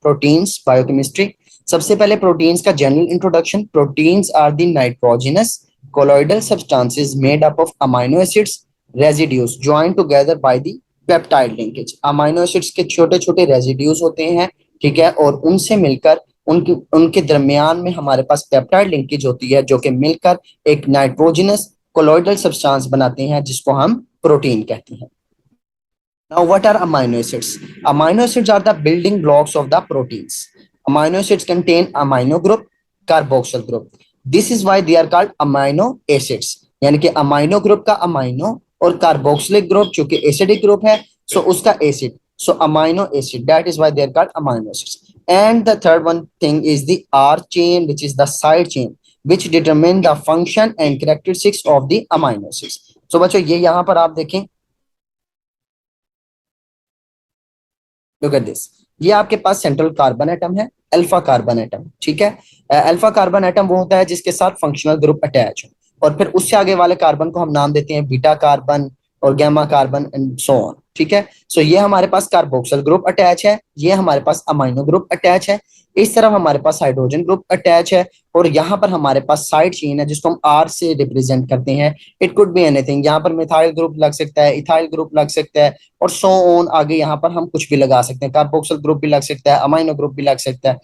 Proteins biochemistry. सबसे पहले proteins का general introduction. Proteins are the nitrogenous colloidal substances made up of amino acids residues joined together by the peptide linkage. Amino acids के छोटे छोटे residues होते हैं, ठीक है, और उनसे मिलकर उनके उनके दरमियान में हमारे पास पेप्टाइड लिंकेज होती है, जो कि मिलकर एक नाइट्रोजिनस कोलॉइडल सब्सटेंस बनाते हैं, जिसको हम प्रोटीन कहते हैं। Now, what are amino acids? Amino acids are the building blocks of the proteins. Amino acids contain amino group, carboxyl group. This is why they are called amino acids. यानी कि amino group का amino और carboxylic group जो कि acidic group है, so उसका acid. So amino acid. That is why they are called amino acids. And the third one thing is the R chain, which is the side chain, which determine the function and characteristics of the amino acids. So बच्चों ये यहाँ पर आप देखें, look at this, ये आपके पास central carbon atom है, alpha carbon atom, ठीक है। अल्फा कार्बन एटम वो होता है जिसके साथ फंक्शनल ग्रुप अटैच हो, और फिर उससे आगे वाले कार्बन को हम नाम देते हैं बीटा कार्बन और gamma carbon and so on, ठीक है। सो ये हमारे पास कार्बोक्सिल ग्रुप अटैच है, ये हमारे पास अमाइनो ग्रुप अटैच है, इस तरफ हमारे पास हाइड्रोजन ग्रुप अटैच है, और यहाँ पर हमारे पास साइड चेन है जिसको हम आर से रिप्रेजेंट करते हैं। इट कुड बी एनीथिंग, यहाँ पर मिथाइल ग्रुप लग सकता है, इथाइल ग्रुप लग सकता है, और सो ऑन, आगे यहाँ पर हम कुछ भी लगा सकते हैं, कार्बोक्सिल ग्रुप भी लग सकता है, अमाइनो ग्रुप भी लग सकता है।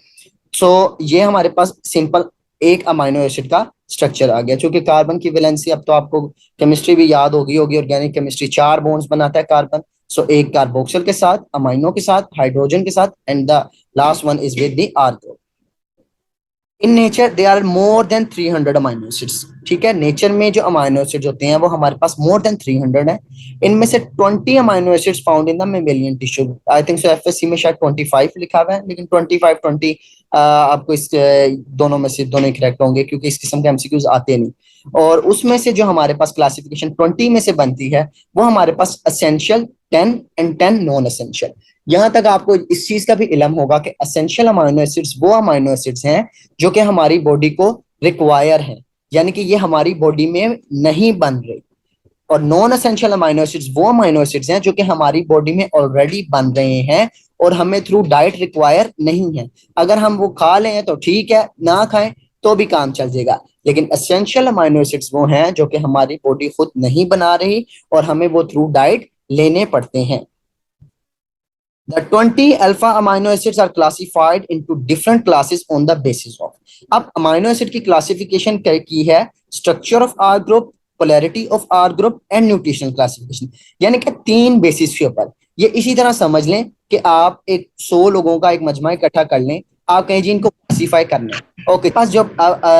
सो ये हमारे पास सिंपल एक अमाइनो एसिड का स्ट्रक्चर आ गया। चूंकि कार्बन की वैलेंसी अब तो आपको केमिस्ट्री भी याद होगी ऑर्गेनिक केमिस्ट्री, 4 बॉन्ड्स बनाता है कार्बन। सो एक कार्बोक्सिल के साथ, अमाइनो के साथ, हाइड्रोजन के साथ, and the last one is with the R group. In nature they are more than 300 amino acids, ठीक है। नेचर में जो अमाइनो एसिड्स होते हैं वो हमारे पास मोर देन 300 है। इनमें से 20 amino acids found in the mammalian tissue. I think so FSc में शायद 25 लिखा हुआ है, लेकिन 25 20 आपको इस दोनों में से दोनों करेक्ट होंगे, क्योंकि इस किस्म के एमसीक्यूज आते नहीं। और उसमें से जो हमारे पास क्लासिफिकेशन 20 में से बनती है वो हमारे पास एसेंशियल 10 एंड 10 नॉन एसेंशियल। यहां तक आपको इस चीज का भी इल्म होगा कि एसेंशियल अमाइनो एसिड्स वो अमाइनो एसिड्स हैं जो कि हमारी बॉडी को रिक्वायर है, यानी कि ये हमारी बॉडी में नहीं बन रही, और नॉन एसेंशियल अमाइनो एसिड्स वो अमाइनो एसिड्स हैं जो कि हमारी बॉडी में ऑलरेडी बन रहे हैं और हमें थ्रू डाइट रिक्वायर नहीं है। अगर हम वो खा लें तो ठीक है, ना खाएं तो भी काम चल जाएगा, लेकिन एसेंशियल अमाइनो एसिड्स वो हैं जो कि हमारी बॉडी खुद नहीं बना रही और हमें वो थ्रू डाइट लेने पड़ते हैं। The 20 alpha amino acids are classified into different classes on the basis of। अब अमाइनो एसिड की क्लासिफिकेशन की है structure of R group, polarity of R group and nutritional classification, यानी कि 3 बेसिस के ऊपर। ये इसी तरह समझ लें कि आप एक 100 लोगों का एक मजमा इकट्ठा कर लें, आप कहें जी इनको क्लासीफाई करना है। ओके, पास जब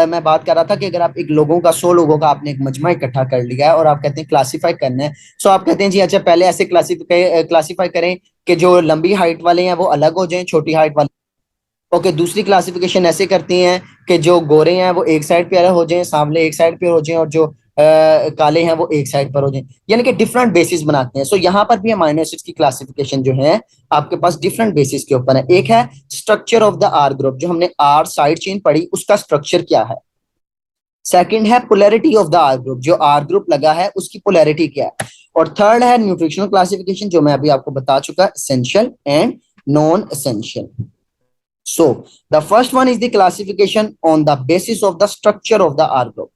मैं बात कर रहा था कि अगर आप एक लोगों का 100 लोगों का आपने एक मजमा इकट्ठा कर लिया है और आप कहते हैं क्लासीफाई करना है, सो आप कहते हैं जी अच्छा पहले ऐसे क्लासीफाई करें कि जो लंबी हाइट वाले हैं वो अलग हो जाएं, छोटी हाइट वाले। ओके, दूसरी क्लासिफिकेशन ऐसे करती हैं कि जो गोरे हैं वो एक साइड पे हो जाएं, सांवले एक साइड पे हो जाएं, और जो काले हैं वो एक साइड पर हो जाएं, यानी कि डिफरेंट बेसिस बनाते हैं। सो यहाँ पर भी अमाइनो एसिड्स की क्लासिफिकेशन जो है आपके पास डिफरेंट बेसिस के ऊपर है। एक है structure of the R group, जो हमने आर साइड चेन पढ़ी उसका स्ट्रक्चर क्या है। सेकंड है polarity of the R group, जो आर ग्रुप लगा है उसकी पोलैरिटी क्या है। और थर्ड है न्यूट्रिशनल क्लासिफिकेशन, जो मैं अभी आपको बता चुका, essential and non essential. So the first one is the classification on the basis of the structure of the R group।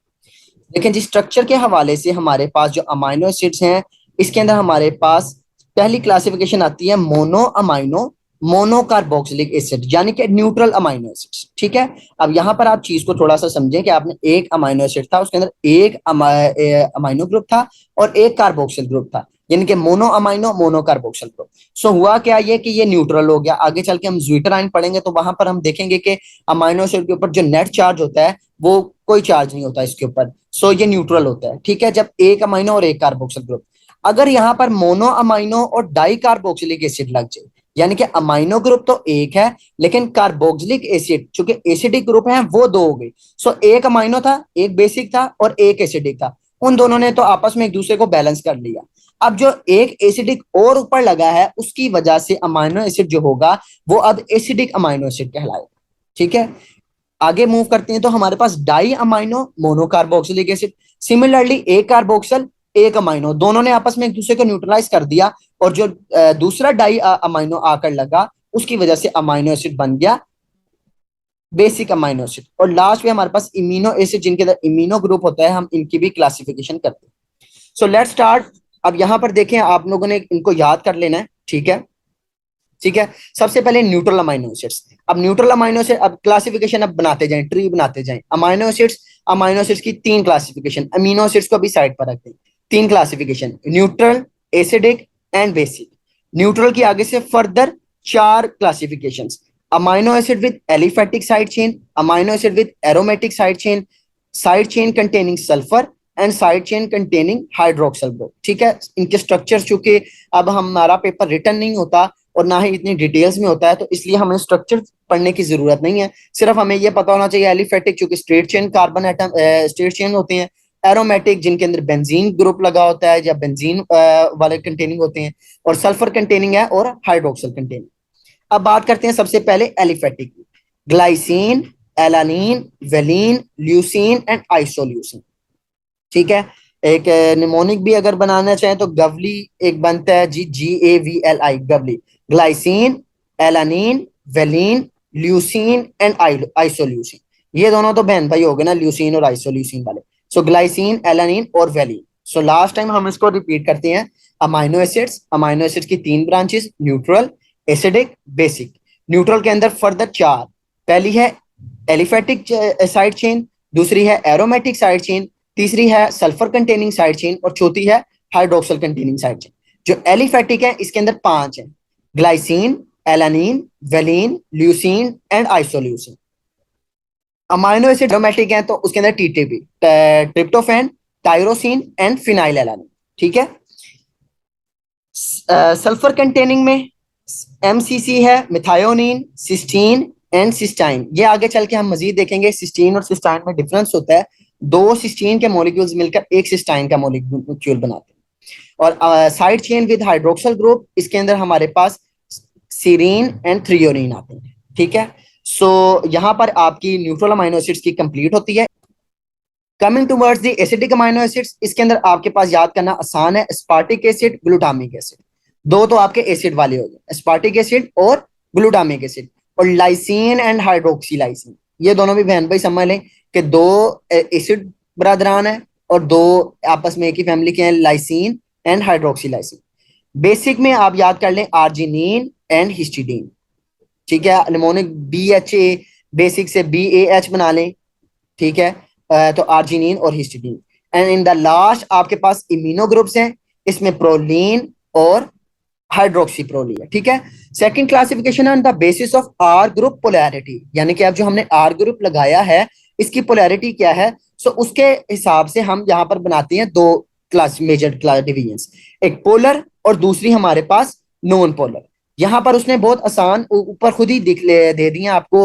लेकिन जिस स्ट्रक्चर के हवाले से हमारे पास जो अमाइनो एसिड्स हैं, इसके अंदर हमारे पास पहली क्लासिफिकेशन आती है मोनो अमाइनो मोनोकार्बोक्सिलिक एसिड, यानी कि न्यूट्रल अमाइनो एसिड्स, ठीक है। अब यहाँ पर आप चीज को थोड़ा सा समझें कि आपने एक अमाइनो एसिड था, उसके अंदर एक अमाइनो ग्रुप था और एक कार्बोक्सिल ग्रुप था, यानी कि मोनो अमाइनो मोनोकार्बोक्सिल ग्रुप। सो हुआ क्या ये कि ये न्यूट्रल हो गया। आगे चल के हम ज्विटराइन पढ़ेंगे तो वहां पर हम देखेंगे कि अमाइनो एसिड के ऊपर जो नेट चार्ज होता है वो कोई चार्ज नहीं होता इसके ऊपर, सो ये न्यूट्रल होता है, ठीक है। जब एक अमाइनो और एक कार्बोक्सिल ग्रुप, अगर यहाँ पर मोनो अमाइनो और डाई कार्बोक्सिलिक एसिड लग जाए, यानी कि अमाइनो ग्रुप तो एक है लेकिन कार्बोक्सिलिक एसिड चूंकि एसिडिक ग्रुप है वो 2 हो गए। सो एक अमाइनो था, एक बेसिक था और एक एसिडिक था, उन दोनों ने तो आपस में एक दूसरे को बैलेंस कर लिया। अब जो एक एसिडिक और ऊपर लगा है उसकी वजह से अमाइनो एसिड जो होगा वो अब एसिडिक अमाइनो एसिड कहलाएगा, ठीक है। आगे मूव करते हैं तो हमारे पास di amino monocarboxylic acid, similarly एक कार्बोक्सिल एक अमाइनो, दोनों ने आपस में एक दूसरे को न्यूट्रलाइज कर दिया, और जो दूसरा डाई अमाइनो आकर लगा उसकी वजह से अमाइनो एसिड बन गया बेसिक अमाइनो एसिड। और लास्ट में हमारे पास इम्यूनो एसिड जिनके अंदर इम्यूनो ग्रुप होता है, हम इनकी भी क्लासिफिकेशन करते हैं। So let's start. अब यहां पर देखें, आप लोगों ने इनको याद कर लेना है, ठीक है। ठीक है, सबसे पहले न्यूट्रल अमाइनो एसिड्स। अब न्यूट्रल अमाइनो एसिड, अब क्लासिफिकेशन अब बनाते जाएं, ट्री बनाते जाएं। अमाइनो एसिड्स की तीन क्लासिफिकेशन, अमीनो एसिड्स को भी साइड पर रखते हैं। तीन classification, neutral, acidic and basic. Neutral की आगे से फर्दर चार classifications, amino acid with aliphatic side chain, amino acid with aromatic side chain containing sulphur and side chain containing hydroxyl group. ठीक है, इनके स्ट्रक्चर चूंकि अब हमारा पेपर रिटर्न नहीं होता और ना ही इतनी डिटेल्स में होता है, तो इसलिए हमें स्ट्रक्चर पढ़ने की जरूरत नहीं है। सिर्फ हमें यह पता होना चाहिए एलिफेटिक चूंकि straight chain carbon atom straight chain होते हैं, एरोमेटिक जिनके अंदर बेंजीन ग्रुप लगा होता है या बेंजीन वाले कंटेनिंग होते हैं, और सल्फर कंटेनिंग है और हाइड्रोक्सल कंटेनिंग। अब बात करते हैं सबसे पहले aliphatic, glycine, alanine, valine, leucine and isoleucine. ठीक है, एक निमोनिक भी अगर बनाना चाहें तो गवली एक बनता है जी, GAVLI, गवली। Glycine, alanine, valine, leucine and isoleucine, ये दोनों तो बहन भाई हो गए ना, ल्यूसीन और आइसोल्यूसिन वाले। सो ग्लाइसिन, एलानीन और वेलिन। सो लास्ट टाइम हम इसको रिपीट करते हैं। अमाइनो एसिड्स की तीन branches, neutral, acidic, basic. Neutral के अंदर फर्दर चार, पहली है एलिफेटिक साइड चेन, दूसरी है एरोमेटिक साइड चेन, तीसरी है सल्फर कंटेनिंग साइड चेन और चौथी है हाइड्रोक्सल कंटेनिंग साइड चेन। जो एलिफेटिक है इसके अंदर पांच है, glycine, alanine, valine, leucine and isoleucine. Amino acid aromatic है तो उसके अंदर TTP, tryptophan, tyrosine and phenyl alanine. ठीक है, सल्फर कंटेनिंग में MCC है, मिथायोनिन, सिस्टीन एंड सिस्टाइन। ये आगे चल के हम मजीद देखेंगे, सिस्टीन और सिस्टाइन में डिफरेंस होता है। दो सिस्टीन के मॉलिक्यूल्स मिलकर एक सिस्टाइन का मॉलिक्यूल बनाते हैं। और side chain with hydroxyl group, इसके अंदर हमारे पास सीरीन एंड थ्रियोनिन आते हैं। ठीक है, सो यहाँ पर आपकी न्यूट्रल अमाइनो एसिड्स की कंप्लीट होती है। Coming towards the acidic amino acids, इसके अंदर आपके पास याद करना आसान है, स्पार्टिक एसिड, ग्लूटामिक एसिड। दो तो आपके एसिड वाले हो गए, स्पार्टिक एसिड और ग्लूटामिक एसिड। और लाइसिन एंड हाइड्रोक्सीलाइसिन, ये दोनों भी बहन भाई समझ लें कि दो एसिड ब्रदरान है और दो आपस में एक ही फैमिली के हैं, लाइसिन एंड हाइड्रोक्सीलाइसिन। बेसिक में आप याद कर लें आर्जिनिन एंड हिस्टिडीन। ठीक है, निमोनिक BHA, बेसिक से BAH बना लें। ठीक है, तो आर्जिनिन और histidine. And in the last आपके पास इम्यूनो ग्रुप्स हैं, इसमें प्रोलीन और हाइड्रोक्सीप्रोलीन है। ठीक है, second classification on the basis of R group polarity, यानी कि अब जो हमने R ग्रुप लगाया है इसकी पोलैरिटी क्या है, सो उसके हिसाब से हम यहाँ पर बनाते हैं दो क्लास, मेजर क्लास डिवीजन, एक पोलर और दूसरी हमारे पास नॉन पोलर। यहाँ पर उसने बहुत आसान ऊपर खुद ही दे दिए आपको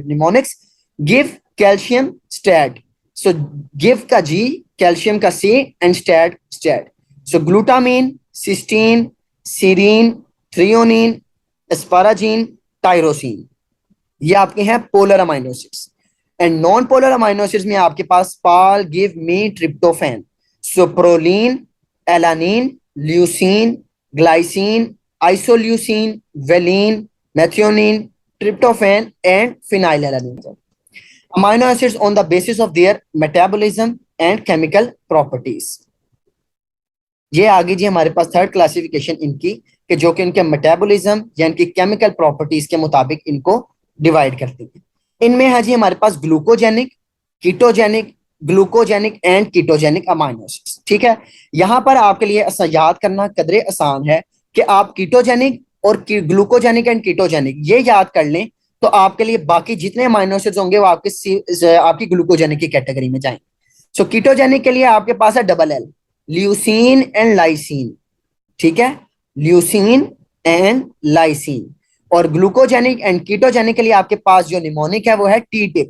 mnemonics, give, calcium, stat. So give का G, कैल्शियम का C and stat stat. So glutamine, cysteine, serine, threonine, asparagine, tyrosine, ये आपके हैं polar amino acids. And non polar amino acids में आपके पास pal, give, me, tryptophan, so proline, alanine, leucine, glycine, isoleucine, valine, methionine, tryptophan and phenyl alanine. Amino acids on the basis of their metabolism and chemical properties. ये आगे जी हमारे पास third classification इनकी, कि जो कि इनके मेटाबॉलिज्म या इनकी केमिकल प्रॉपर्टीज के मुताबिक इनको डिवाइड करती है। इनमें है जी हमारे पास glucogenic, ketogenic, glucogenic and ketogenic amino acids. ठीक है, यहां पर आपके लिए याद करना कदरे आसान है कि आप कीटोजेनिक और ग्लूकोजेनिक एंड कीटोजेनिक ये याद कर लें, तो आपके लिए बाकी जितने अमाइनो एसिड्स होंगे वो आपकी ग्लूकोजेनिक की कैटेगरी में जाएंगे। सो कीटोजेनिक के लिए आपके पास है LL, ल्यूसीन एंड लाइसीन। ठीक है, ल्यूसीन एंड लाइसीन। और ग्लूकोजेनिक एंड कीटोजेनिक के लिए आपके पास जो निमोनिक है वो है TTIP,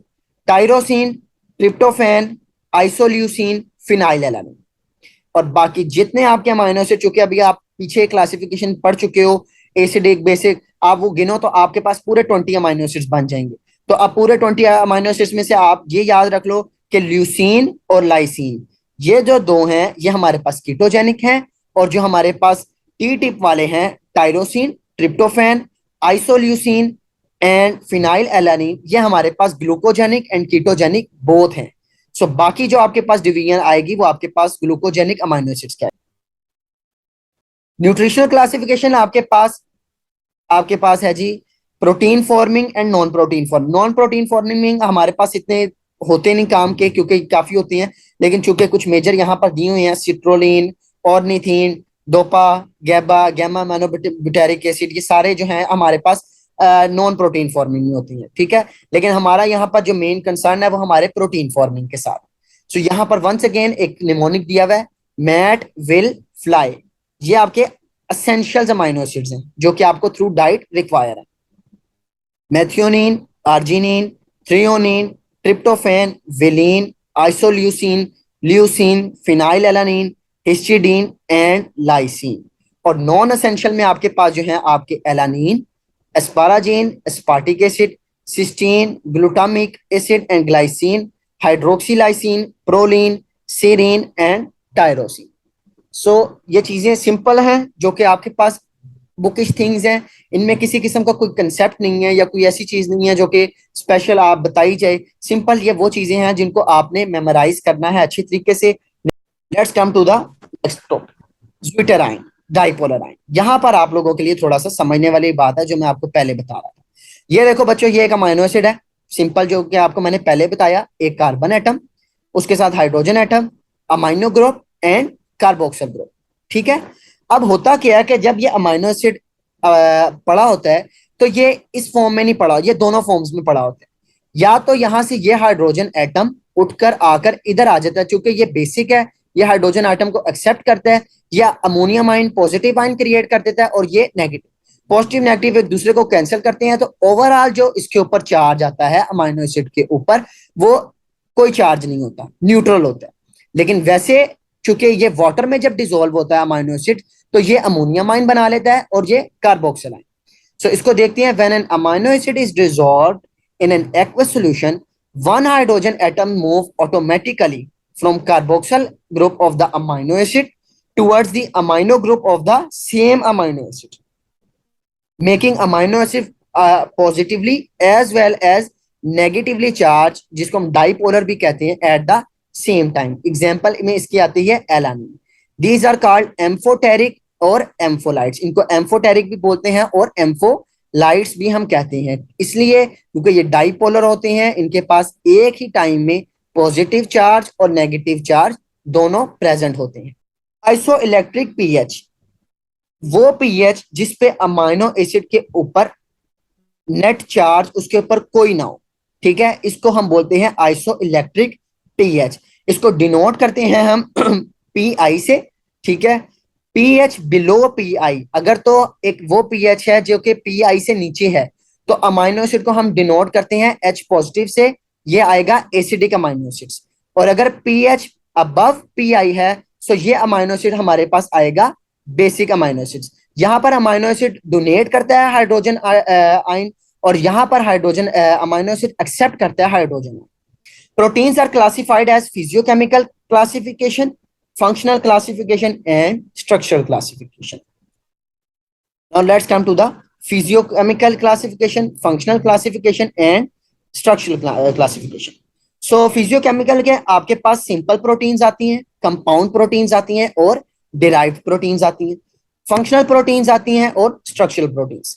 tyrosine, tryptophan, isoleucine, phenyl alanine. और बाकी जितने आपके अमाइनो एसिड, चूंकि अभी आप पीछे क्लासिफिकेशन पढ़ चुके हो एसिडिक बेसिक, आप वो गिनो तो आपके पास पूरे 20 अमाइनो एसिड्स बन जाएंगे। तो अब पूरे 20 अमाइनो एसिड्स में से आप ये याद रख लो कि ल्यूसीन और लाइसीन ये जो दो हैं ये हमारे पास कीटोजेनिक हैं, और जो हमारे पास TTIP वाले हैं tyrosine, tryptophan, isoleucine and phenyl alanine, ये हमारे पास ग्लूकोजेनिक एंड कीटोजेनिक बोथ हैं। सो बाकी जो आपके पास डिवीजन आएगी वो आपके पास ग्लूकोजेनिक अमाइनो एसिड्स का है। न्यूट्रिशनल क्लासिफिकेशन आपके पास है जी protein forming and non protein forming. Non protein forming हमारे पास इतने होते नहीं काम के, क्योंकि काफी होती हैं, लेकिन चूंकि कुछ मेजर यहाँ पर दिए हुए हैं, citrulline, ornithine, DOPA, GABA, gamma aminobutyric acid, ये सारे जो हैं हमारे पास नॉन प्रोटीन फॉर्मिंग में होती है, ठीक है। लेकिन हमारा यहाँ पर जो मेन कंसर्न है वो हमारे प्रोटीन फॉर्मिंग के साथ। सो यहाँ पर वंस अगेन एक निमोनिक दिया हुआ है, मैट, विल, फ्लाई, ये आपके असेंशियल अमाइनो एसिड्स हैं जो कि आपको थ्रू डाइट रिक्वायर है। Methionine, arginine, threonine, tryptophan, valine, isoleucine, leucine, phenyl alanine, histidine and lysine. और नॉन एसेंशियल में आपके पास जो है आपके alanine, asparagine, aspartic acid, cysteine, glutamic acid and glycine, hydroxylysine, proline, serine and tyrosine. So ये चीजें सिंपल हैं जो कि आपके पास बुकिश थिंग्स हैं, इनमें किसी किस्म का कोई कंसेप्ट नहीं है या कोई ऐसी चीज नहीं है जो कि स्पेशल आप बताई जाए। सिंपल ये वो चीजें हैं जिनको आपने मेमोराइज करना है अच्छी तरीके से। Let's come to the next topic, zwitterion, dipolar ion. यहाँ पर आप लोगों के लिए थोड़ा सा समझने वाली बात है जो मैं आपको पहले बता रहा था। ये देखो बच्चों, ये एक अमाइनो एसिड है सिंपल, जो कि आपको मैंने पहले बताया, एक कार्बन एटम, उसके साथ hydrogen atom, amino group and carboxyl group, ठीक है। अब होता क्या है कि जब ये अमाइनो एसिड पड़ा होता है तो ये इस फॉर्म में नहीं पड़ा, ये दोनों फॉर्म्स में पड़ा होता है। या तो यहां से ये हाइड्रोजन एटम उठकर आकर इधर आ जाता है, क्योंकि ये बेसिक है, ये हाइड्रोजन एटम को एक्सेप्ट करता है, या ammonium ion positive ion create कर देता है और ये नेगेटिव, पॉजिटिव नेगेटिव एक दूसरे को कैंसिल करते हैं। तो ओवरऑल जो इसके ऊपर चार्ज आता है अमाइनो एसिड के ऊपर, वो कोई चार्ज नहीं होता, न्यूट्रल होता है। लेकिन वैसे चूंकि ये वाटर में जब डिसॉल्व होता है अमाइनो एसिड, तो ये अमोनियम आयन बना लेता है और ये कार्बोक्सिल आयन। सो इसको देखते हैं, when an amino acid is dissolved in an aqueous solution, one hydrogen atom move automatically from carboxyl group of the amino acid towards the amino group of the same amino acid, making amino acid positively as well as negatively charged, जिसको हम dipolar भी कहते हैं, at the same time। Example में इसकी आती है alanine. These are called amphoteric और एम्फोलाइट्स। इनको एम्फोटेरिक भी बोलते हैं और एम्फोलाइट्स भी हम कहते हैं, इसलिए क्योंकि ये डाइपोलर होते हैं, इनके पास एक ही टाइम में पॉजिटिव चार्ज और नेगेटिव चार्ज दोनों प्रेजेंट होते हैं। आइसो इलेक्ट्रिक पीएच, वो पीएच जिसपे अमाइनो एसिड के ऊपर नेट चार्ज उसके ऊपर कोई ना हो, ठीक है, इसको हम बोलते हैं आइसो इलेक्ट्रिक पीएच। इसको डिनोट करते हैं हम पी आई से, ठीक है। पीएच बिलो पी आई, अगर तो एक वो पीएच है जो कि पी आई से नीचे है, तो अमाइनो एसिड को हम डिनोट करते हैं एच पॉजिटिव से, ये आएगा एसिडिक अमाइनो एसिड्स। और अगर पीएच अबव पी आई है, तो ये अमाइनो एसिड हमारे पास आएगा बेसिक अमाइनो एसिड्स। यहाँ पर अमाइनो एसिड डोनेट करता है हाइड्रोजन आयन, और यहाँ पर हाइड्रोजन अमाइनो एसिड एक्सेप्ट करता है hydrogen. Proteins are classified as physiochemical classification, functional classification and structural classification. Now let's come to the physiochemical classification, functional classification and structural classification. So physiochemical के आपके पास simple proteins आती हैं, compound proteins आती हैं और derived proteins आती हैं, functional proteins आती हैं और स्ट्रक्चरल प्रोटीन्स।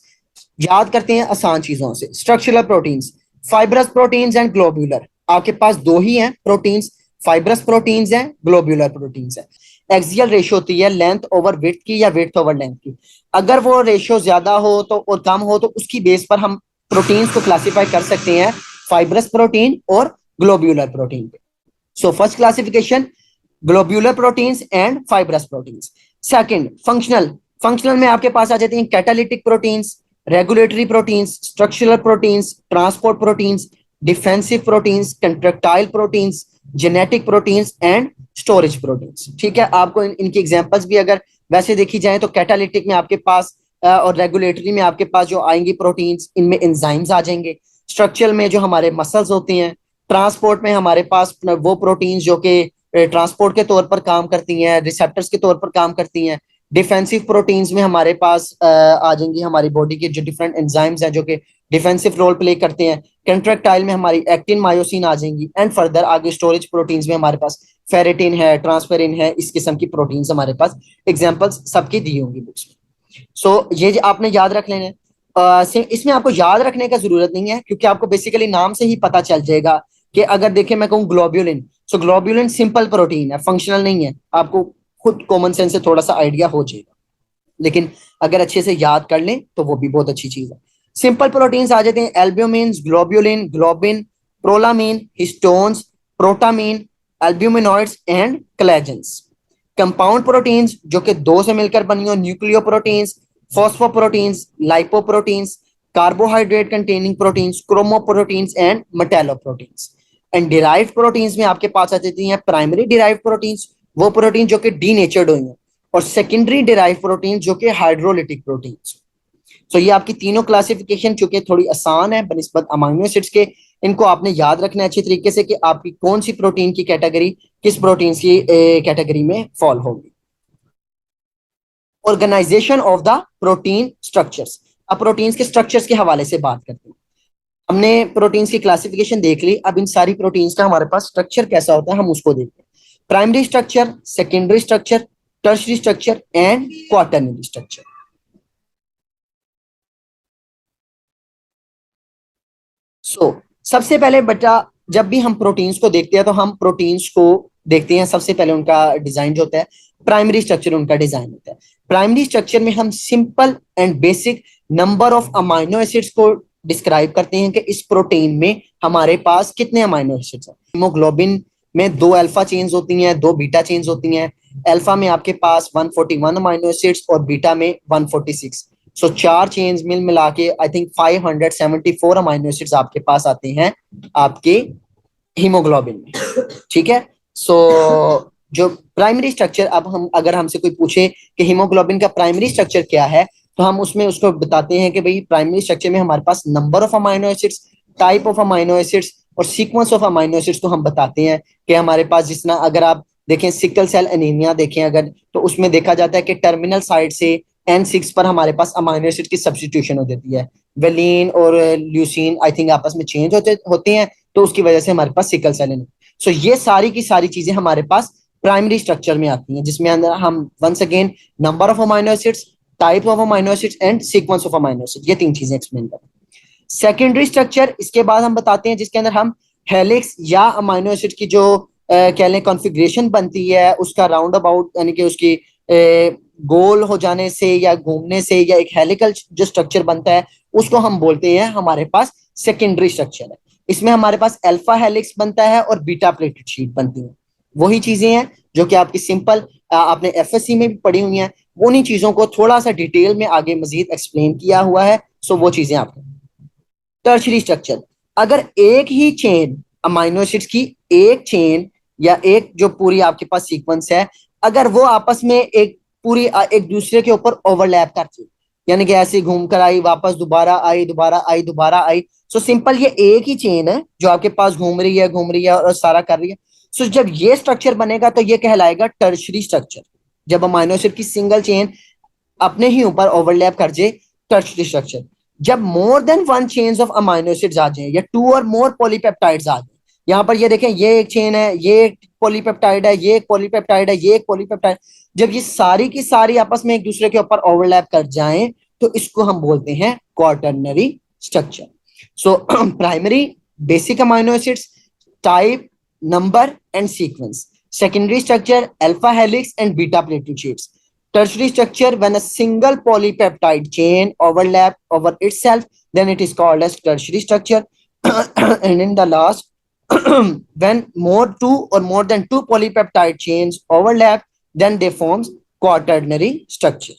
याद करते हैं आसान चीजों से। Structural proteins, fibrous proteins and globular, आपके पास दो ही हैं प्रोटीन्स, फाइब्रस प्रोटीन्स हैं, ग्लोब्यूलर प्रोटीन्स हैं। एक्सियल रेशियो होती है लेंथ ओवर विड्थ की या विड्थ ओवर लेंथ की। अगर वो रेशियो ज्यादा हो तो और कम हो तो उसकी बेस पर हम प्रोटीन्स को क्लासिफाई कर सकते हैं फाइब्रस प्रोटीन और ग्लोब्यूलर प्रोटीन पे। So first classification globular proteins and fibrous proteins. Second functional, functional में आपके पास आ जाती हैं catalytic proteins, regulatory proteins, structural proteins, transport proteins, defensive proteins, contractile proteins, genetic proteins and storage proteins, ठीक है। आपको इनकी एग्जांपल्स भी अगर वैसे देखी जाए तो कैटालिटिक में आपके पास और रेगुलेटरी में आपके पास जो आएंगी प्रोटीन्स, इनमें एंजाइम्स आ जाएंगे। स्ट्रक्चरल में जो हमारे मसल्स होते हैं, ट्रांसपोर्ट में हमारे पास वो प्रोटीन्स जो कि ट्रांसपोर्ट के तौर पर काम करती हैं, रिसेप्टर्स के तौर पर काम करती हैं, डिफेंसिव प्रोटीन्स में हमारे पास आ जाएंगी हमारी बॉडी के जो डिफरेंट एंजाइम्स हैं जो कि डिफेंसिव रोल प्ले करते हैं। कंट्रैक्टाइल में हमारी एक्टिन मायोसिन आ जाएंगी एंड फर्दर आगे स्टोरेज प्रोटीन्स में हमारे पास फेरेटिन है, ट्रांसफेरिन है, इस किस्म की प्रोटीन्स हमारे पास एग्जांपल्स सबकी दी होंगी बुक्स में। सो ये आपने याद रख लेना है। इसमें आपको याद रखने का जरूरत नहीं है क्योंकि आपको बेसिकली नाम से ही पता चल जाएगा कि अगर देखें मैं कहूँ ग्लोब्यूलिन, सो ग्लोब्यूलिन सिंपल प्रोटीन है, फंक्शनल नहीं है। आपको खुद कॉमन सेंस से थोड़ा सा आइडिया हो जाएगा, लेकिन अगर अच्छे से याद कर लें तो वो भी बहुत अच्छी चीज है। सिंपल प्रोटीन्स आ जाते हैं albumin, globulin, globin, prolamine, histones, protamine, albuminoids and collagens. Compound proteins जो कि दो से मिलकर बनी हो, nucleoproteins, phosphoproteins, lipoproteins, carbohydrate containing proteins, chromoproteins and metalloproteins. And derived proteins में आपके पास आ जाती हैं प्राइमरी डिराइव्ड प्रोटीन्स, वो प्रोटीन जो कि डीनेचर्ड हुई हैं, और सेकेंडरी डिराइव प्रोटीन जो कि हाइड्रोलिटिक प्रोटीन। तो ये आपकी तीनों क्लासिफिकेशन चूंकि थोड़ी आसान है बनिस्बत अमाइनो एसिड्स के, इनको आपने याद रखना है अच्छी तरीके से कि आपकी कौन सी प्रोटीन की कैटेगरी किस प्रोटीन की कैटेगरी में फॉल होगी। Organisation of the protein structures. अब प्रोटीन्स के स्ट्रक्चर्स के हवाले से बात करते हैं। हमने प्रोटीन्स की क्लासिफिकेशन देख ली, अब इन सारी प्रोटीन्स का हमारे पास स्ट्रक्चर कैसा होता है हम उसको देखते हैं। Primary structure, secondary structure, tertiary structure and quaternary structure. So सबसे पहले बच्चा जब भी हम प्रोटीन्स को देखते हैं तो हम प्रोटीन्स को देखते हैं सबसे पहले उनका डिजाइन जो होता है, प्राइमरी स्ट्रक्चर उनका डिजाइन होता है। प्राइमरी स्ट्रक्चर में हम simple and basic number of amino acids को डिस्क्राइब करते हैं कि इस प्रोटीन में हमारे पास कितने अमाइनो एसिड्स हैं। हीमोग्लोबिन में दो अल्फा चेन्स होती हैं, दो बीटा चेन्स होती हैं। अल्फा में आपके पास 141 अमाइनो एसिड्स और बीटा में 146। सो चार चेन्स मिल मिला के आई थिंक 574 अमाइनो एसिड्स आपके पास आते हैं आपके हीमोग्लोबिन में। ठीक है। सो जो प्राइमरी स्ट्रक्चर, अब हम अगर हमसे कोई पूछे कि हीमोग्लोबिन का प्राइमरी स्ट्रक्चर क्या है तो हम उसमें उसको बताते हैं कि भाई प्राइमरी स्ट्रक्चर में हमारे पास number of amino acids, type of amino acids और सीक्वेंस ऑफ अमाइनो एसिड्स को हम बताते हैं कि हमारे पास जितना अगर आप देखें सिकल सेल एनीमिया देखें अगर, तो उसमें देखा जाता है कि टर्मिनल साइड से N6 पर हमारे पास अमाइनो एसिड की सब्स्टिट्यूशन हो जाती है। वेलिन और ल्यूसीन आई थिंक आपस में चेंज होते हैं, तो उसकी वजह से हमारे पास सिकल सेल एनीमिया। सो ये सारी की सारी चीजें हमारे पास प्राइमरी स्ट्रक्चर में आती हैं, जिसमें अंदर हम once again number of amino acids, type of amino acids and sequence of amino acid, ये तीन चीजें एक्सप्लेन करें। सेकेंडरी स्ट्रक्चर इसके बाद हम बताते हैं जिसके अंदर हम हेलिक्स या अमाइनो एसिड की जो कह लें कॉन्फ़िगरेशन बनती है उसका राउंड अबाउट यानी कि उसकी गोल हो जाने से या घूमने से या एक हेलिकल जो स्ट्रक्चर बनता है उसको हम बोलते हैं हमारे पास सेकेंडरी स्ट्रक्चर है। इसमें हमारे पास अल्फा हेलिक्स बनता है और बीटा प्लेटेड शीट बनती है। वही चीजें हैं जो कि आपकी सिंपल आपने एफएससी में भी पढ़ी हुई हैं, उन्हीं चीजों को थोड़ा सा डिटेल में आगे मजीद एक्सप्लेन किया हुआ है। सो वो चीजें आपको टर्शरी स्ट्रक्चर, अगर एक ही चेन अमाइनो एसिड्स की एक चेन या एक जो पूरी आपके पास सीक्वेंस है अगर वो आपस में एक पूरी एक दूसरे के ऊपर ओवरलैप करती है, यानी कि ऐसे घूम कर आई वापस दोबारा आई दोबारा आई दोबारा आई, सो सिंपल ये एक ही चेन है जो आपके पास घूम रही है और सारा कर रही है। सो जब ये स्ट्रक्चर बनेगा तो ये कहलाएगा टर्शरी स्ट्रक्चर। जब अमाइनो एसिड की सिंगल चेन अपने ही ऊपर ओवरलैप कर जाए, टर्शरी स्ट्रक्चर। जब more than one chains of amino acids आ जाए या टू और मोर पॉलीपेप्टाइड्स आ जाए, यहाँ पर ये देखें ये एक चेन है, ये एक पॉलीपेप्टाइड है, ये एक पॉलीपेप्टाइड है, ये एक पॉलीपेप्टाइड, जब ये सारी की सारी आपस में एक दूसरे के ऊपर ओवरलैप कर जाएं तो इसको हम बोलते हैं quaternary structure. So primary basic amino acids, type, number and sequence. Secondary structure alpha helix and beta plated sheets. Tertiary structure when a single polypeptide chain overlap over itself, then it is called as tertiary structure. And in the last, when two or more than two polypeptide chains overlap, then they forms quaternary structure.